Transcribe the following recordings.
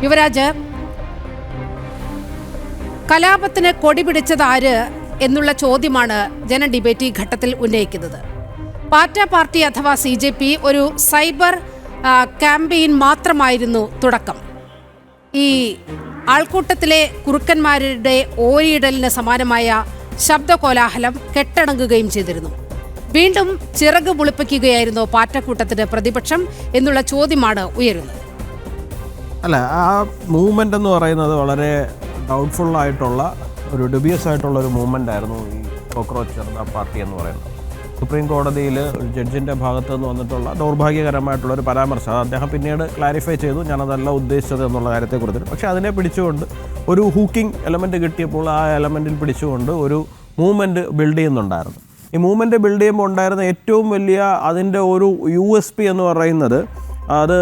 യുവരാജ്, കലാപത്തിന് കൊടി പിടിച്ചതാര് എന്നുള്ള ചോദ്യമാണ് ജന ഡിബേറ്റ് ഈ ഘട്ടത്തിൽ ഉന്നയിക്കുന്നത്. പാറ്റ പാർട്ടി അഥവാ CJP ഒരു സൈബർ ക്യാമ്പയിൻ മാത്രമായിരുന്നു തുടക്കം. ഈ ആൾക്കൂട്ടത്തിലെ കുറുക്കന്മാരുടെ ഓരിയിടലിന് സമാനമായ ശബ്ദകോലാഹലം കെട്ടടങ്ങുകയും ചെയ്തിരുന്നു. വീണ്ടും ചിറക് പുളിപ്പിക്കുകയായിരുന്നു പാറ്റക്കൂട്ടത്തിന് പ്രതിപക്ഷം എന്നുള്ള ചോദ്യമാണ് ഉയരുന്നത്. അല്ല, ആ മൂവ്മെൻ്റ് എന്ന് പറയുന്നത് വളരെ ഡൗട്ട്ഫുൾ ആയിട്ടുള്ള ഒരു ഡ്യൂബിയസ് ആയിട്ടുള്ള ഒരു മൂവ്മെൻ്റ് ആയിരുന്നു ഈ കോക്രോച്ച് ജനതാ പാർട്ടി എന്ന് പറയുന്നത്. സുപ്രീം കോടതിയിൽ ജഡ്ജിൻ്റെ ഭാഗത്ത് നിന്ന് വന്നിട്ടുള്ള ദൗർഭാഗ്യകരമായിട്ടുള്ളൊരു പരാമർശം അത് അദ്ദേഹം പിന്നീട് ക്ലാരിഫൈ ചെയ്തു, ഞാനതല്ല ഉദ്ദേശിച്ചത് എന്നുള്ള കാര്യത്തെക്കുറിച്ച്. പക്ഷേ അതിനെ പിടിച്ചുകൊണ്ട് ഒരു ഹൂക്കിംഗ് എലമെൻറ്റ് കിട്ടിയപ്പോൾ ആ എലമെൻറ്റിൽ പിടിച്ചുകൊണ്ട് ഒരു മൂവ്മെൻറ്റ് ബിൽഡ് ചെയ്യുന്നുണ്ടായിരുന്നു. ഈ മൂവ്മെൻറ്റ് ബിൽഡ് ചെയ്യുമ്പോൾ ഉണ്ടായിരുന്ന ഏറ്റവും വലിയ അതിൻ്റെ ഒരു USP എന്ന് പറയുന്നത് അത്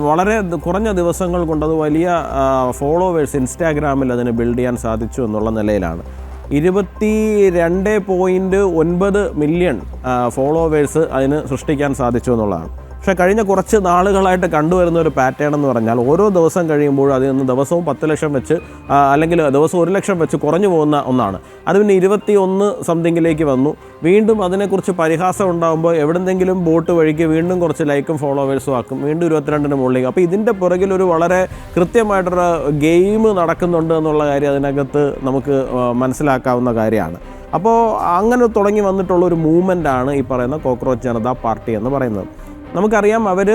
വളരെ കുറഞ്ഞ ദിവസങ്ങൾ കൊണ്ട് അത് വലിയ ഫോളോവേഴ്സ് ഇൻസ്റ്റാഗ്രാമിൽ അതിന് ബിൽഡ് ചെയ്യാൻ സാധിച്ചു എന്നുള്ള നിലയിലാണ്. 22.9 മില്യൺ ഫോളോവേഴ്സ് അതിന് സൃഷ്ടിക്കാൻ സാധിച്ചു എന്നുള്ളതാണ്. പക്ഷേ കഴിഞ്ഞ കുറച്ച് നാളുകളായിട്ട് കണ്ടുവരുന്ന ഒരു പാറ്റേൺ എന്ന് പറഞ്ഞാൽ ഓരോ ദിവസം കഴിയുമ്പോഴും അതിൽ നിന്ന് ദിവസവും 10 ലക്ഷം വെച്ച് അല്ലെങ്കിൽ ദിവസം 1 ലക്ഷം വെച്ച് കുറഞ്ഞു പോകുന്ന ഒന്നാണ്. അത് പിന്നെ 21 സംതിങ്ങിലേക്ക് വന്നു. വീണ്ടും അതിനെക്കുറിച്ച് പരിഹാസം ഉണ്ടാകുമ്പോൾ എവിടെന്തെങ്കിലും ബോട്ട് വഴിക്ക് വീണ്ടും കുറച്ച് ലൈക്കും ഫോളോവേഴ്സും ആക്കും, വീണ്ടും 22-ന് മുകളിലേക്ക്. അപ്പോൾ ഇതിൻ്റെ പുറകിലൊരു വളരെ കൃത്യമായിട്ടൊരു ഗെയിം നടക്കുന്നുണ്ട് എന്നുള്ള കാര്യം അതിനകത്ത് നമുക്ക് മനസ്സിലാക്കാവുന്ന കാര്യമാണ്. അപ്പോൾ അങ്ങനെ തുടങ്ങി വന്നിട്ടുള്ളൊരു മൂവ്മെൻ്റാണ് ഈ പറയുന്ന കോക്രോച്ച് ജനതാ പാർട്ടി എന്ന് പറയുന്നത്. നമുക്കറിയാം, അവർ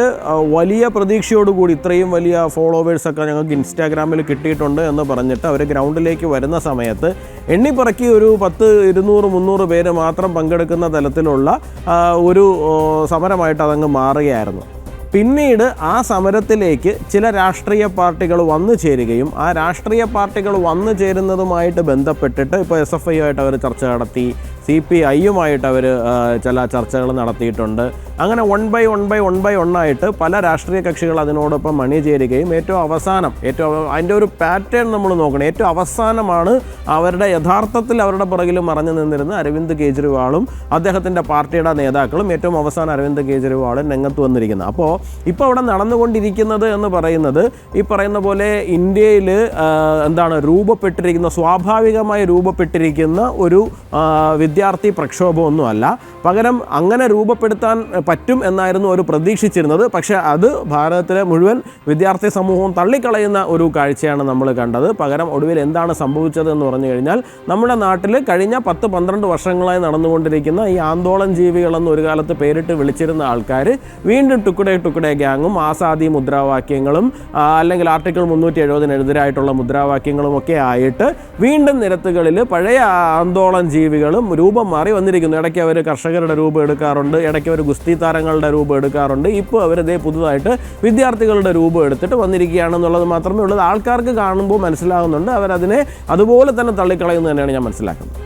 വലിയ പ്രതീക്ഷയോടുകൂടി ഇത്രയും വലിയ ഫോളോവേഴ്സൊക്കെ ഞങ്ങൾക്ക് ഇൻസ്റ്റാഗ്രാമിൽ കിട്ടിയിട്ടുണ്ട് എന്ന് പറഞ്ഞിട്ട് അവർ ഗ്രൗണ്ടിലേക്ക് വരുന്ന സമയത്ത് എണ്ണിപ്പറക്കി ഒരു 10, 200, 300 പേര് മാത്രം പങ്കെടുക്കുന്ന തലത്തിലുള്ള ഒരു സമരമായിട്ട് അതങ്ങ് മാറുകയായിരുന്നു. പിന്നീട് ആ സമരത്തിലേക്ക് ചില രാഷ്ട്രീയ പാർട്ടികൾ വന്നു ചേരുകയും ആ രാഷ്ട്രീയ പാർട്ടികൾ വന്നു ചേരുന്നതുമായിട്ട് ബന്ധപ്പെട്ടിട്ട് ഇപ്പോൾ SFI ആയിട്ട് അവർ ചർച്ച നടത്തി, CPIയുമായിട്ട് അവർ ചില ചർച്ചകൾ നടത്തിയിട്ടുണ്ട്. അങ്ങനെ 1 by 1 ആയിട്ട് പല രാഷ്ട്രീയ കക്ഷികൾ അതിനോടൊപ്പം അണിചേരുകയും ഏറ്റവും അവസാനം അതിൻ്റെ ഒരു പാറ്റേൺ നമ്മൾ നോക്കണം. ഏറ്റവും അവസാനമാണ് അവരുടെ യഥാർത്ഥത്തിൽ അവരുടെ പുറകിൽ മറഞ്ഞു നിന്നിരുന്ന അരവിന്ദ് കെജ്രിവാളും അദ്ദേഹത്തിൻ്റെ പാർട്ടിയുടെ നേതാക്കളും ഏറ്റവും അവസാനം അരവിന്ദ് കെജ്രിവാളും രംഗത്ത് വന്നിരിക്കുന്നത്. അപ്പോൾ ഇപ്പോൾ അവിടെ നടന്നുകൊണ്ടിരിക്കുന്നത് എന്ന് പറയുന്നത് ഈ പറയുന്ന പോലെ ഇന്ത്യയിൽ സ്വാഭാവികമായി രൂപപ്പെട്ടിരിക്കുന്ന ഒരു വിദ്യാർത്ഥി പ്രക്ഷോഭമൊന്നുമല്ല. പകരം അങ്ങനെ രൂപപ്പെടുത്താൻ പറ്റും എന്നായിരുന്നു അവർ പ്രതീക്ഷിച്ചിരുന്നത്. പക്ഷേ അത് ഭാരതത്തിലെ മുഴുവൻ വിദ്യാർത്ഥി സമൂഹവും തള്ളിക്കളയുന്ന ഒരു കാഴ്ചയാണ് നമ്മൾ കണ്ടത്. പകരം ഒടുവിൽ എന്താണ് സംഭവിച്ചതെന്ന് പറഞ്ഞു കഴിഞ്ഞാൽ നമ്മുടെ നാട്ടിൽ കഴിഞ്ഞ 10-12 വർഷങ്ങളായി നടന്നുകൊണ്ടിരിക്കുന്ന ഈ ആന്തോളൻ ജീവികളെന്ന് ഒരു കാലത്ത് പേരിട്ട് വിളിച്ചിരുന്ന ആൾക്കാർ വീണ്ടും ടുക്കുടേ ഗ്യാങ്ങും ആസാദി മുദ്രാവാക്യങ്ങളും അല്ലെങ്കിൽ ആർട്ടിക്കിൾ 370-നെതിരായിട്ടുള്ള മുദ്രാവാക്യങ്ങളും ഒക്കെ ആയിട്ട് വീണ്ടും നിരത്തുകളിൽ പഴയ ആന്തോളൻ ജീവികളും രൂപം മാറി വന്നിരിക്കുന്നു. ഇടയ്ക്ക് അവർ കർഷകരുടെ രൂപം എടുക്കാറുണ്ട്, ഇടയ്ക്ക് അവർ ഗുസ്തി താരങ്ങളുടെ രൂപം എടുക്കാറുണ്ട്. ഇപ്പോൾ അവരതേ പുതുതായിട്ട് വിദ്യാർത്ഥികളുടെ രൂപം എടുത്തിട്ട് വന്നിരിക്കുകയാണെന്നുള്ളത് മാത്രമേ ഉള്ളത്. ആൾക്കാർക്ക് കാണുമ്പോൾ മനസ്സിലാകുന്നുണ്ട്, അവരതിനെ അതുപോലെ തന്നെ തള്ളിക്കളയുന്നു തന്നെയാണ് ഞാൻ മനസ്സിലാക്കുന്നത്.